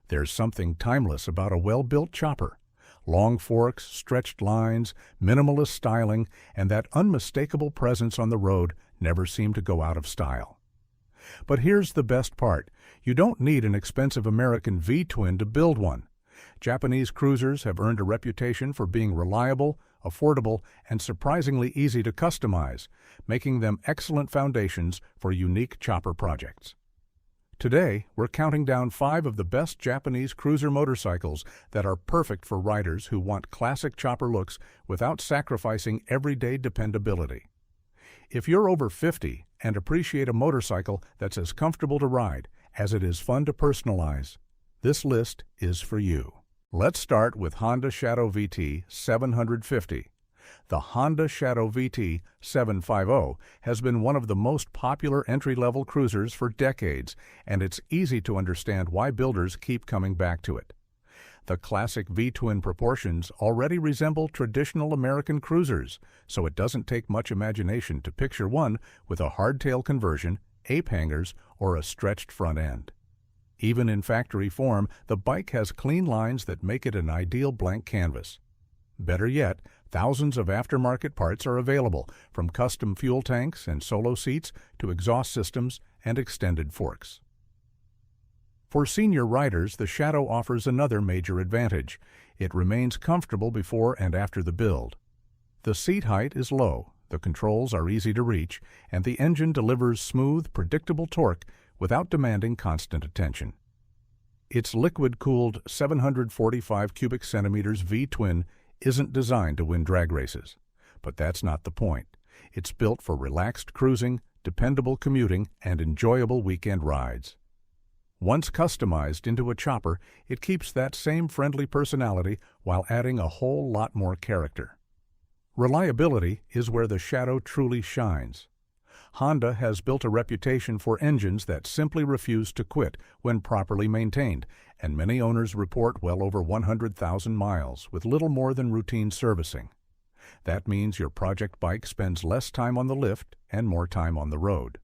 There's something timeless about a well-built chopper. Long forks, stretched lines, minimalist styling, and that unmistakable presence on the road never seem to go out of style. But here's the best part. You don't need an expensive American V-twin to build one. Japanese cruisers have earned a reputation for being reliable, affordable, and surprisingly easy to customize, making them excellent foundations for unique chopper projects. Today, we're counting down 5 of the best Japanese cruiser motorcycles that are perfect for riders who want classic chopper looks without sacrificing everyday dependability. If you're over 50 and appreciate a motorcycle that's as comfortable to ride as it is fun to personalize, this list is for you. Let's start with Honda Shadow VT 750. The Honda Shadow VT 750 has been one of the most popular entry-level cruisers for decades, and it's easy to understand why builders keep coming back to it. The classic V-twin proportions already resemble traditional American cruisers, so it doesn't take much imagination to picture one with a hardtail conversion, ape hangers, or a stretched front end. Even in factory form, the bike has clean lines that make it an ideal blank canvas. Better yet, thousands of aftermarket parts are available, from custom fuel tanks and solo seats to exhaust systems and extended forks. For senior riders, the Shadow offers another major advantage. It remains comfortable before and after the build. The seat height is low, the controls are easy to reach, and the engine delivers smooth, predictable torque without demanding constant attention. Its liquid-cooled 745 cubic centimeters V-twin isn't designed to win drag races. But that's not the point. It's built for relaxed cruising, dependable commuting, and enjoyable weekend rides. Once customized into a chopper, it keeps that same friendly personality while adding a whole lot more character. Reliability is where the Shadow truly shines. Honda has built a reputation for engines that simply refuse to quit when properly maintained, and many owners report well over 100,000 miles with little more than routine servicing. That means your project bike spends less time on the lift and more time on the road.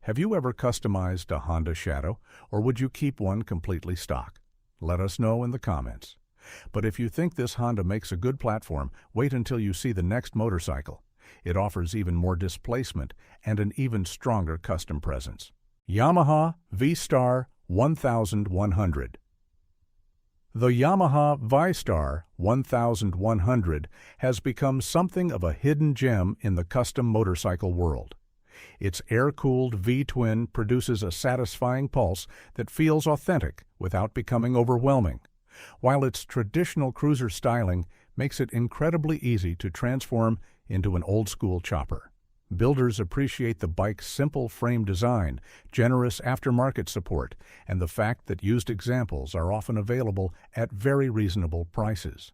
Have you ever customized a Honda Shadow, or would you keep one completely stock? Let us know in the comments. But if you think this Honda makes a good platform, wait until you see the next motorcycle. It offers even more displacement and an even stronger custom presence. Yamaha V-Star 1100. The Yamaha V-Star 1100 has become something of a hidden gem in the custom motorcycle world. Its air-cooled V-twin produces a satisfying pulse that feels authentic without becoming overwhelming, while its traditional cruiser styling makes it incredibly easy to transform into an old-school chopper. Builders appreciate the bike's simple frame design, generous aftermarket support, and the fact that used examples are often available at very reasonable prices.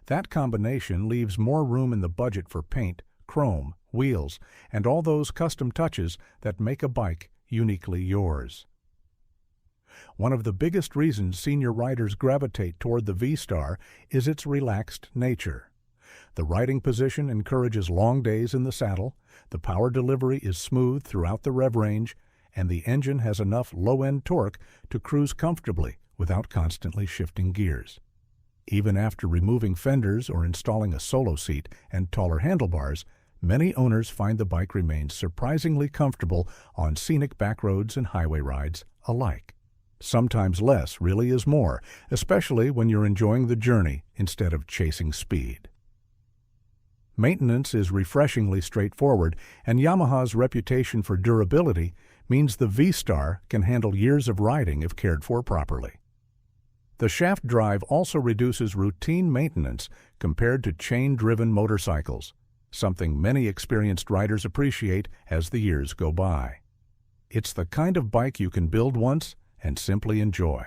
That combination leaves more room in the budget for paint, chrome, wheels, and all those custom touches that make a bike uniquely yours. One of the biggest reasons senior riders gravitate toward the V-Star is its relaxed nature. The riding position encourages long days in the saddle, the power delivery is smooth throughout the rev range, and the engine has enough low-end torque to cruise comfortably without constantly shifting gears. Even after removing fenders or installing a solo seat and taller handlebars, many owners find the bike remains surprisingly comfortable on scenic backroads and highway rides alike. Sometimes less really is more, especially when you're enjoying the journey instead of chasing speed. Maintenance is refreshingly straightforward, and Yamaha's reputation for durability means the V-Star can handle years of riding if cared for properly. The shaft drive also reduces routine maintenance compared to chain-driven motorcycles, something many experienced riders appreciate as the years go by. It's the kind of bike you can build once and simply enjoy.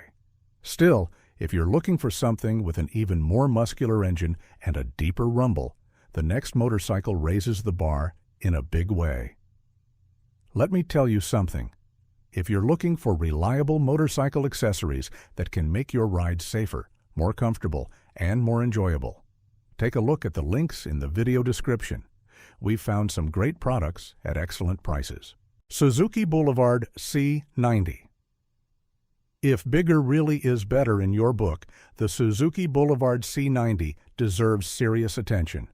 Still, if you're looking for something with an even more muscular engine and a deeper rumble, the next motorcycle raises the bar in a big way. Let me tell you something. If you're looking for reliable motorcycle accessories that can make your ride safer, more comfortable, and more enjoyable, take a look at the links in the video description. We've found some great products at excellent prices. Suzuki Boulevard C90. If bigger really is better in your book, the Suzuki Boulevard C90 deserves serious attention.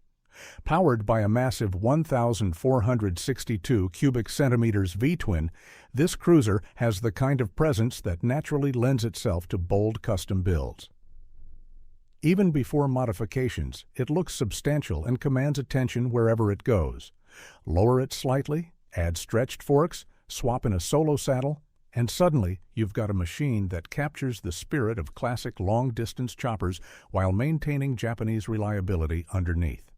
Powered by a massive 1,462 cubic centimeters V-twin, this cruiser has the kind of presence that naturally lends itself to bold custom builds. Even before modifications, it looks substantial and commands attention wherever it goes. Lower it slightly, add stretched forks, swap in a solo saddle, and suddenly you've got a machine that captures the spirit of classic long-distance choppers while maintaining Japanese reliability underneath.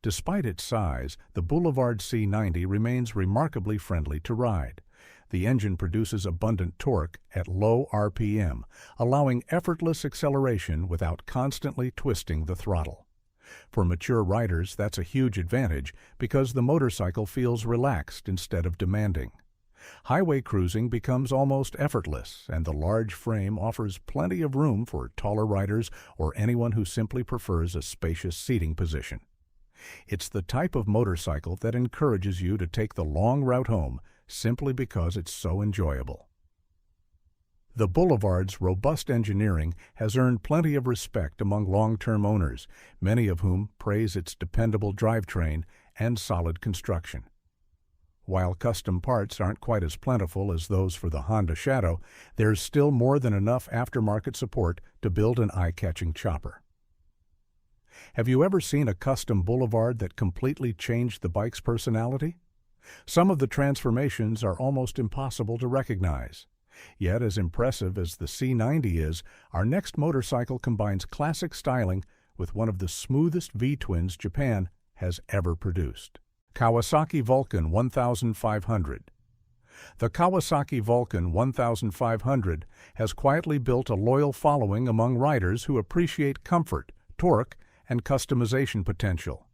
Despite its size, the Boulevard C90 remains remarkably friendly to ride. The engine produces abundant torque at low RPM, allowing effortless acceleration without constantly twisting the throttle. For mature riders, that's a huge advantage because the motorcycle feels relaxed instead of demanding. Highway cruising becomes almost effortless, and the large frame offers plenty of room for taller riders or anyone who simply prefers a spacious seating position. It's the type of motorcycle that encourages you to take the long route home simply because it's so enjoyable. The Boulevard's robust engineering has earned plenty of respect among long-term owners, many of whom praise its dependable drivetrain and solid construction. While custom parts aren't quite as plentiful as those for the Honda Shadow, there's still more than enough aftermarket support to build an eye-catching chopper. Have you ever seen a custom Boulevard that completely changed the bike's personality? Some of the transformations are almost impossible to recognize. Yet, as impressive as the C90 is, our next motorcycle combines classic styling with one of the smoothest V-twins Japan has ever produced. Kawasaki Vulcan 1500. The Kawasaki Vulcan 1500 has quietly built a loyal following among riders who appreciate comfort, torque, and customization potential.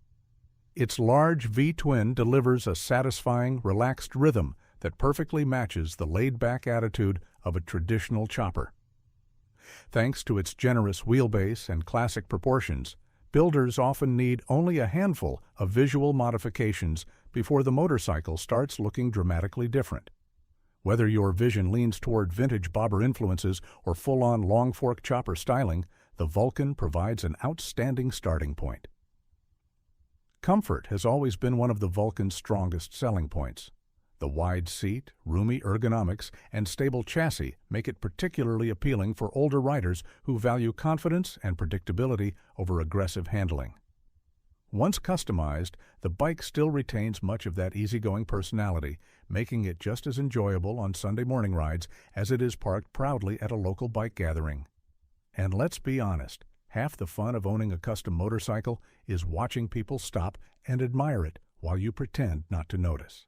Its large V-twin delivers a satisfying, relaxed rhythm that perfectly matches the laid-back attitude of a traditional chopper. Thanks to its generous wheelbase and classic proportions, builders often need only a handful of visual modifications before the motorcycle starts looking dramatically different. Whether your vision leans toward vintage bobber influences or full-on long-fork chopper styling, the Vulcan provides an outstanding starting point. Comfort has always been one of the Vulcan's strongest selling points. The wide seat, roomy ergonomics, and stable chassis make it particularly appealing for older riders who value confidence and predictability over aggressive handling. Once customized, the bike still retains much of that easygoing personality, making it just as enjoyable on Sunday morning rides as it is parked proudly at a local bike gathering. And let's be honest, half the fun of owning a custom motorcycle is watching people stop and admire it while you pretend not to notice.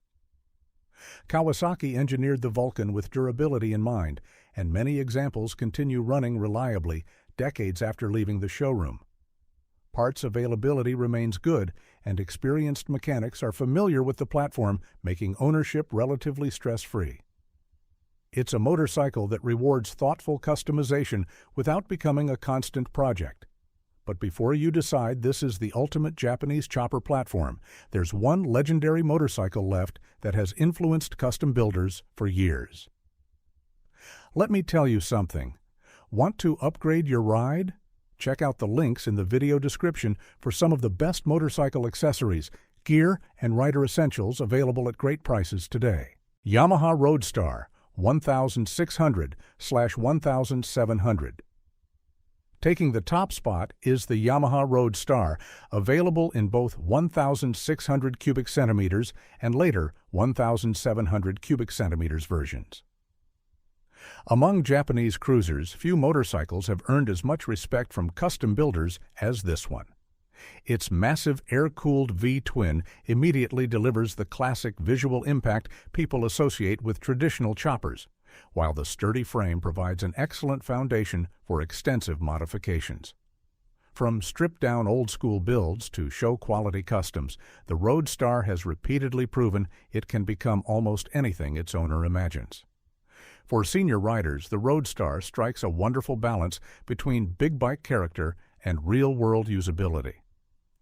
Kawasaki engineered the Vulcan with durability in mind, and many examples continue running reliably decades after leaving the showroom. Parts availability remains good, and experienced mechanics are familiar with the platform, making ownership relatively stress-free. It's a motorcycle that rewards thoughtful customization without becoming a constant project. But before you decide this is the ultimate Japanese chopper platform, there's one legendary motorcycle left that has influenced custom builders for years. Let me tell you something. Want to upgrade your ride? Check out the links in the video description for some of the best motorcycle accessories, gear, and rider essentials available at great prices today. Yamaha Roadstar 1600/1700. Taking the top spot is the Yamaha Roadstar, available in both 1,600 cubic centimeters and later 1,700 cubic centimeters versions. Among Japanese cruisers, few motorcycles have earned as much respect from custom builders as this one. Its massive air-cooled V-twin immediately delivers the classic visual impact people associate with traditional choppers, while the sturdy frame provides an excellent foundation for extensive modifications. From stripped-down old-school builds to show-quality customs, the Roadstar has repeatedly proven it can become almost anything its owner imagines. For senior riders, the Roadstar strikes a wonderful balance between big bike character and real-world usability.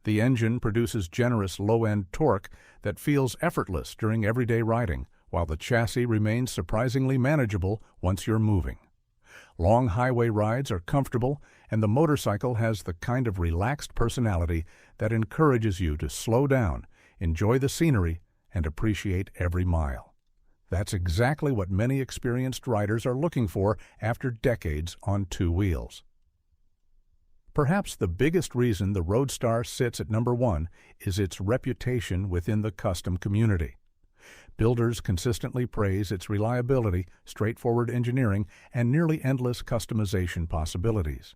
The engine produces generous low-end torque that feels effortless during everyday riding, while the chassis remains surprisingly manageable once you're moving. Long highway rides are comfortable, and the motorcycle has the kind of relaxed personality that encourages you to slow down, enjoy the scenery, and appreciate every mile. That's exactly what many experienced riders are looking for after decades on two wheels. Perhaps the biggest reason the Roadstar sits at number one is its reputation within the custom community. Builders consistently praise its reliability, straightforward engineering, and nearly endless customization possibilities.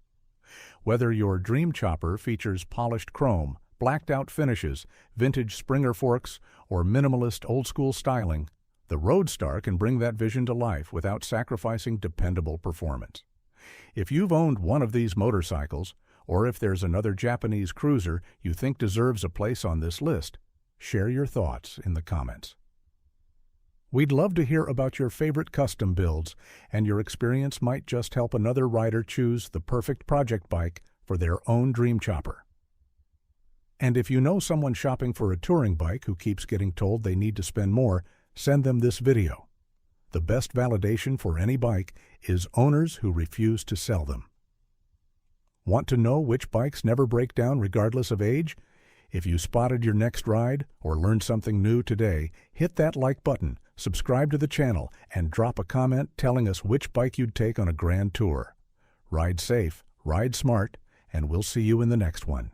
Whether your dream chopper features polished chrome, blacked-out finishes, vintage Springer forks, or minimalist old-school styling, the Roadstar can bring that vision to life without sacrificing dependable performance. If you've owned one of these motorcycles, or if there's another Japanese cruiser you think deserves a place on this list, share your thoughts in the comments. We'd love to hear about your favorite custom builds, and your experience might just help another rider choose the perfect project bike for their own dream chopper. And if you know someone shopping for a touring bike who keeps getting told they need to spend more, send them this video. The best validation for any bike is owners who refuse to sell them. Want to know which bikes never break down regardless of age? If you spotted your next ride or learned something new today, hit that like button, subscribe to the channel, and drop a comment telling us which bike you'd take on a grand tour. Ride safe, ride smart, and we'll see you in the next one.